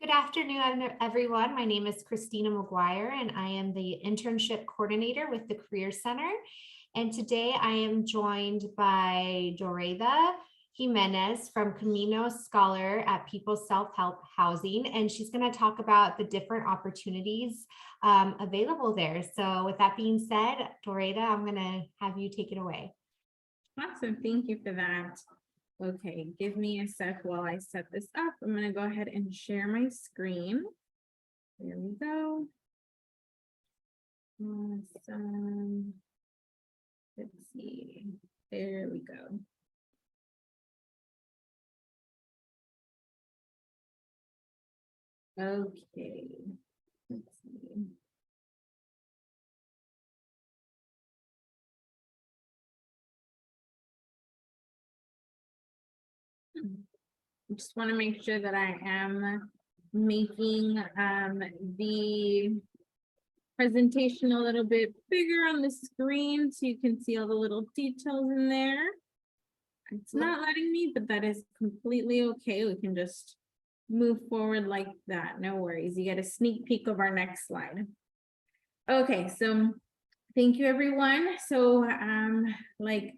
Good afternoon, everyone. My name is Christina McGuire, and I am the internship coordinator with the Career Center. And today I am joined by Doreda Jimenez from Camino Scholar at People's Self-Help Housing, and she's going to talk about the different opportunities available there. So with that being said, Doreda, I'm going to have you take it away. Awesome, thank you for that. Okay, give me a sec while I set this up. I'm gonna go ahead and share my screen. There we go. Awesome. Let's see. There we go. Okay. Let's see. I just want to make sure that I am making the presentation a little bit bigger on the screen so you can see all the little details in there. It's not letting me, but that is completely okay. We can just move forward like that. No worries. You get a sneak peek of our next slide. Okay, so thank you, everyone. So they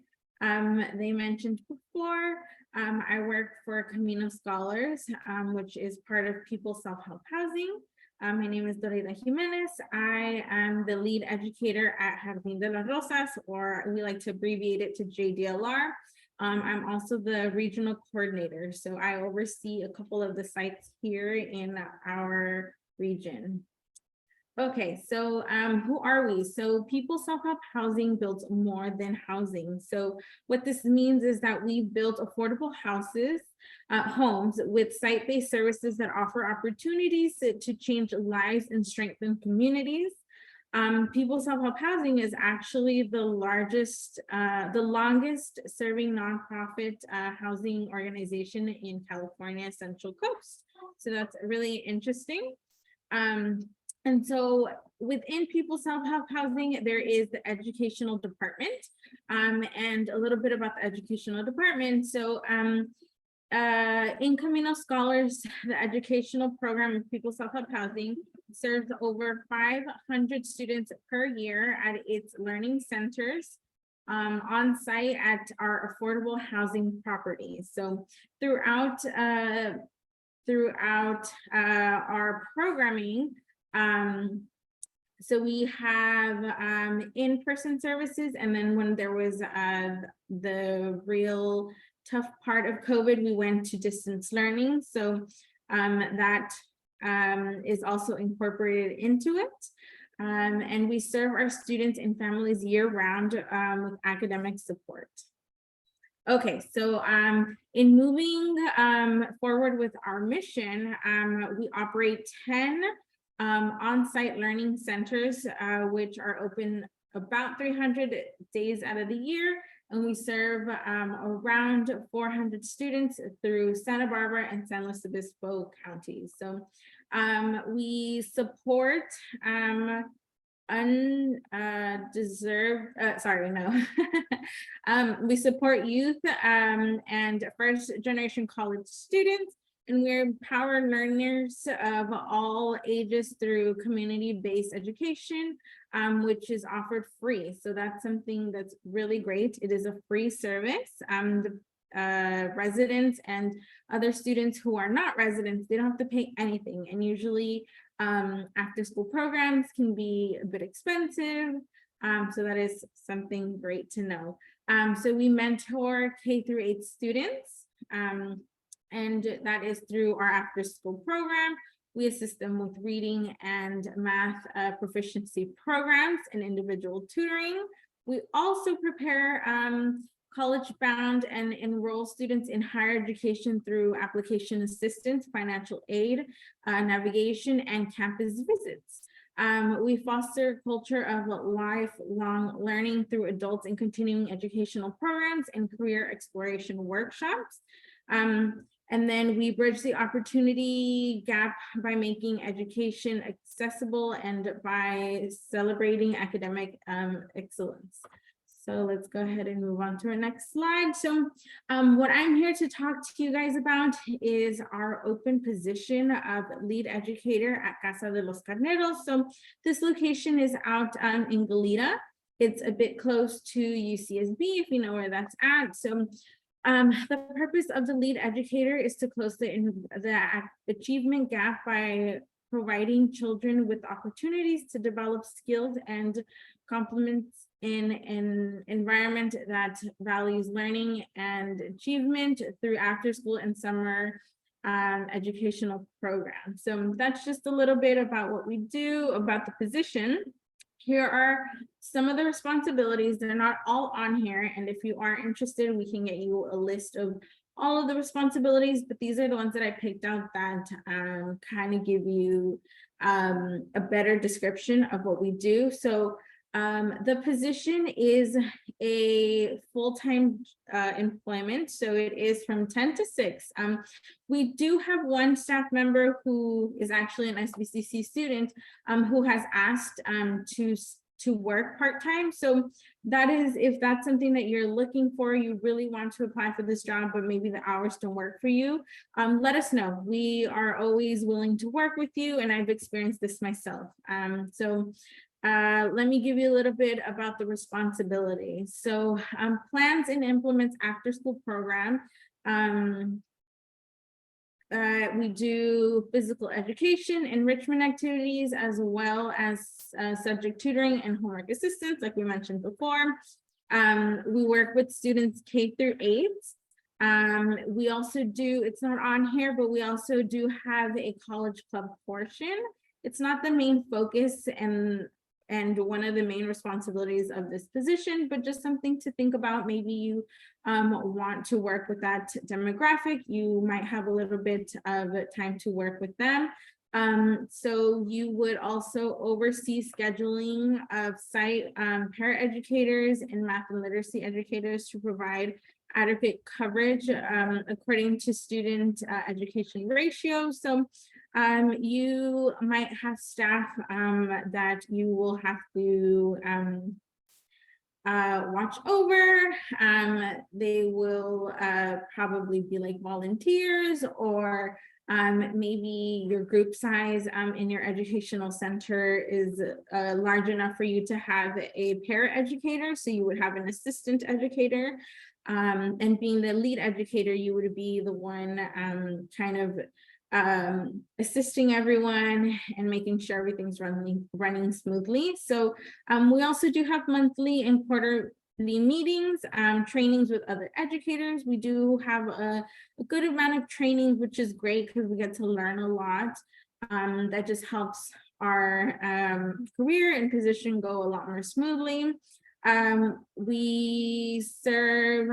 mentioned before, I work for Camino Scholars, which is part of People's Self-Help Housing. My name is Doreda Jimenez. I am the lead educator at Jardín de las Rosas, or we like to abbreviate it to JDLR. I'm also the regional coordinator, so I oversee a couple of the sites here in our region. Okay, so who are we? So People's Self-Help Housing builds more than housing. So what this means is that we build affordable homes with site-based services that offer opportunities to change lives and strengthen communities. People's Self-Help Housing is actually the longest serving nonprofit housing organization in California Central Coast. So that's really interesting. And so within People's Self-Help Housing, there is the educational department, and a little bit about the educational department. So in Camino Scholars, the educational program of People's Self-Help Housing serves over 500 students per year at its learning centers on site at our affordable housing properties. So throughout our programming, so we have in-person services, and then when there was the real tough part of COVID, we went to distance learning. So that is also incorporated into it. And we serve our students and families year-round with academic support. Okay, so in moving forward with our mission, we operate 10 on-site learning centers, which are open about 300 days out of the year, and we serve around 400 students through Santa Barbara and San Luis Obispo counties. So we support we support youth and first generation college students, and we empower learners of all ages through community-based education, which is offered free. So that's something that's really great. It is a free service. The residents and other students who are not residents, they don't have to pay anything. And usually after school programs can be a bit expensive. So that is something great to know. So we mentor K-8 students. And that is through our after school program. We assist them with reading and math proficiency programs and individual tutoring. We also prepare college-bound and enroll students in higher education through application assistance, financial aid, navigation, and campus visits. We foster a culture of lifelong learning through adults and continuing educational programs and career exploration workshops. And then we bridge the opportunity gap by making education accessible and by celebrating academic excellence. So let's go ahead and move on to our next slide. So what I'm here to talk to you guys about is our open position of lead educator at Casa de los Carneros. So this location is out in Goleta. It's a bit close to UCSB, if you know where that's at. So the purpose of the lead educator is to close the achievement gap by providing children with opportunities to develop skills and complements in an environment that values learning and achievement through after school and summer educational programs. So that's just a little bit about what we do, about the position. Here are some of the responsibilities. They're not all on here, and if you are interested, we can get you a list of all of the responsibilities, but these are the ones that I picked out that kind of give you a better description of what we do. So the position is a full-time employment, so it is from 10 to 6. We do have one staff member who is actually an SBCC student who has asked to work part-time. So that is, if that's something that you're looking for, you really want to apply for this job, but maybe the hours don't work for you, let us know. We are always willing to work with you, and I've experienced this myself. Let me give you a little bit about the responsibilities. So plans and implements after school program. We do physical education, enrichment activities, as well as subject tutoring and homework assistance, like we mentioned before. We work with students K through 8. We also do, it's not on here, but we also do have a college club portion. It's not the main focus and one of the main responsibilities of this position, but just something to think about. Maybe you want to work with that demographic. You might have a little bit of time to work with them. So you would also oversee scheduling of site paraeducators and math and literacy educators to provide adequate coverage according to student education ratios. So you might have staff that you will have to watch over. They will probably be like volunteers, or maybe your group size in your educational center is large enough for you to have a paraeducator, so you would have an assistant educator. And being the lead educator, you would be the one kind of assisting everyone and making sure everything's running smoothly. So we also do have monthly and quarterly meetings, trainings with other educators. We do have a good amount of trainings, which is great because we get to learn a lot. That just helps our career and position go a lot more smoothly. We serve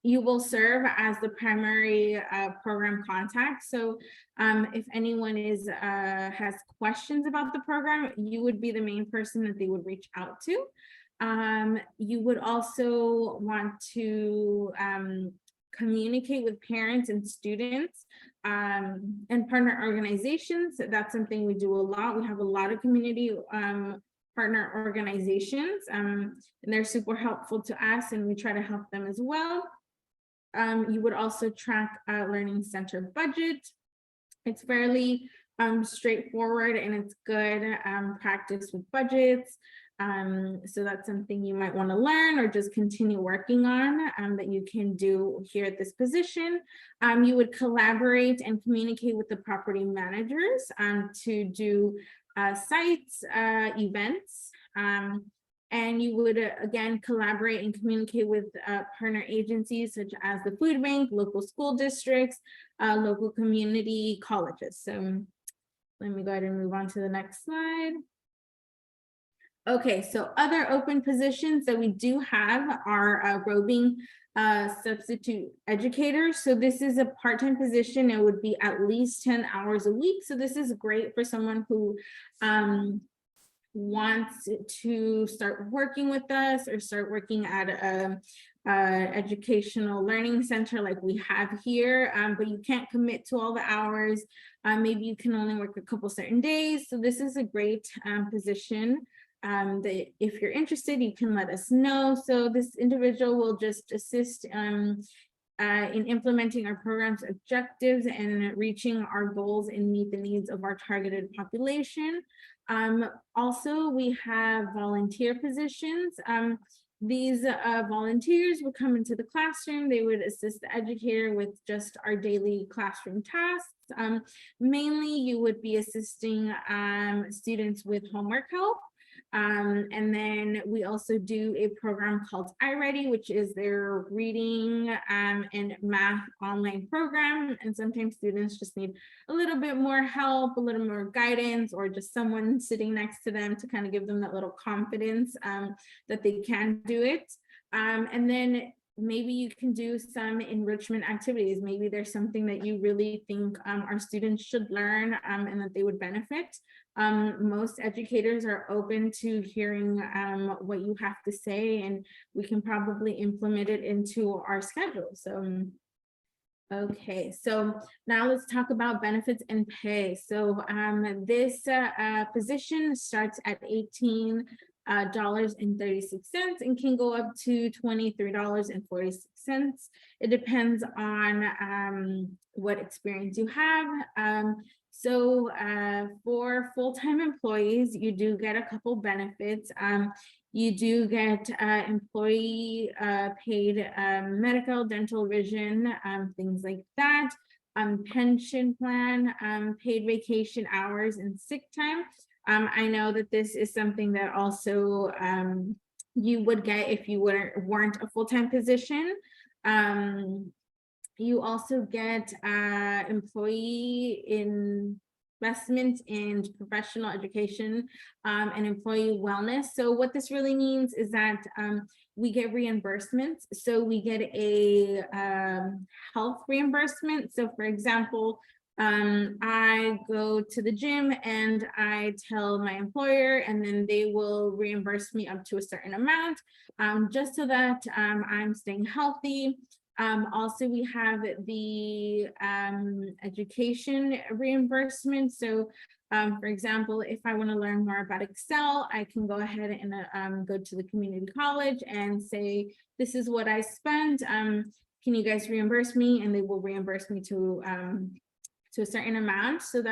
you will serve as the primary program contact. So if anyone has questions about the program, you would be the main person that they would reach out to. You would also want to communicate with parents and students and partner organizations. That's something we do a lot. We have a lot of community partner organizations, and they're super helpful to us, and we try to help them as well. You would also track Learning Center budget. It's fairly straightforward, and it's good practice with budgets. So that's something you might want to learn or just continue working on that you can do here at this position. You would collaborate and communicate with the property managers to do sites, events, and you would again collaborate and communicate with partner agencies such as the food bank, local school districts, local community colleges. So let me go ahead and move on to the next slide. Okay, so other open positions that we do have are roving substitute educators. So this is a part-time position. It would be at least 10 hours a week. So this is great for someone who wants to start working with us or start working at a educational learning center like we have here, but you can't commit to all the hours. Maybe you can only work a couple certain days. So this is a great position. if you're interested, you can let us know. So this individual will just assist in implementing our program's objectives and reaching our goals and meet the needs of our targeted population. Also, we have volunteer positions. These volunteers would come into the classroom. They would assist the educator with just our daily classroom tasks. Mainly, you would be assisting students with homework help. And then we also do a program called iReady, which is their reading and math online program. And sometimes students just need a little bit more help, a little more guidance, or just someone sitting next to them to kind of give them that little confidence that they can do it. And then maybe you can do some enrichment activities. Maybe there's something that you really think our students should learn and that they would benefit. Most educators are open to hearing what you have to say, and we can probably implement it into our schedule. So, okay, so now let's talk about benefits and pay. So this position starts at $18.36 and can go up to $23.46. It depends on what experience you have. So for full-time employees, you do get a couple benefits. You do get employee paid medical, dental, vision, things like that. Pension plan, paid vacation hours, and sick time. I know that this is something that also you would get if you weren't a full-time position. You also get employee investment in professional education and employee wellness. So what this really means is that we get reimbursements. So we get a health reimbursement. So for example, I go to the gym and I tell my employer, and then they will reimburse me up to a certain amount just so that I'm staying healthy. Also, we have the education reimbursement. So, for example, if I want to learn more about Excel, I can go ahead and go to the community college and say, this is what I spent. Can you guys reimburse me? And they will reimburse me to a certain amount. So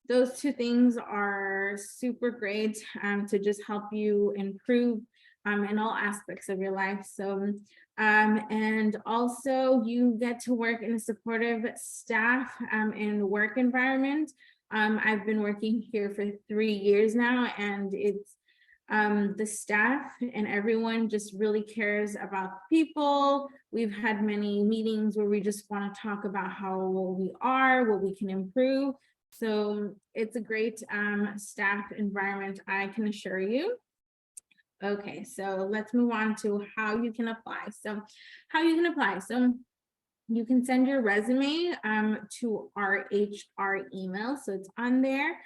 those two things are super great to just help you improve in all aspects of your life. So, and also you get to work in a supportive staff and work environment. I've been working here for 3 years now, and it's the staff and everyone just really cares about people. We've had many meetings where we just want to talk about how we are, what we can improve. So it's a great staff environment, I can assure you. Okay, so let's move on to how you can apply. So you can send your resume to our HR email. So it's on there.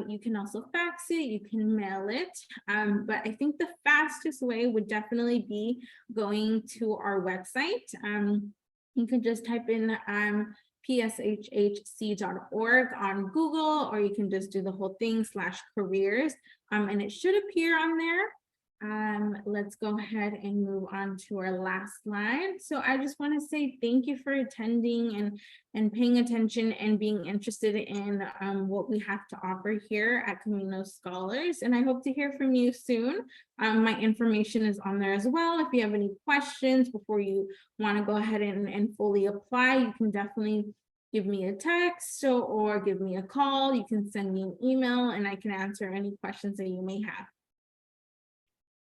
You can also fax it, you can mail it. But I think the fastest way would definitely be going to our website. You can just type in pshhc.org on Google, or you can just do the whole thing /careers, and it should appear on there. Let's go ahead and move on to our last slide. So I just want to say thank you for attending and paying attention and being interested in what we have to offer here at Camino Scholars. And I hope to hear from you soon. My information is on there as well. If you have any questions before you want to go ahead and fully apply, you can definitely give me a text or give me a call. You can send me an email and I can answer any questions that you may have.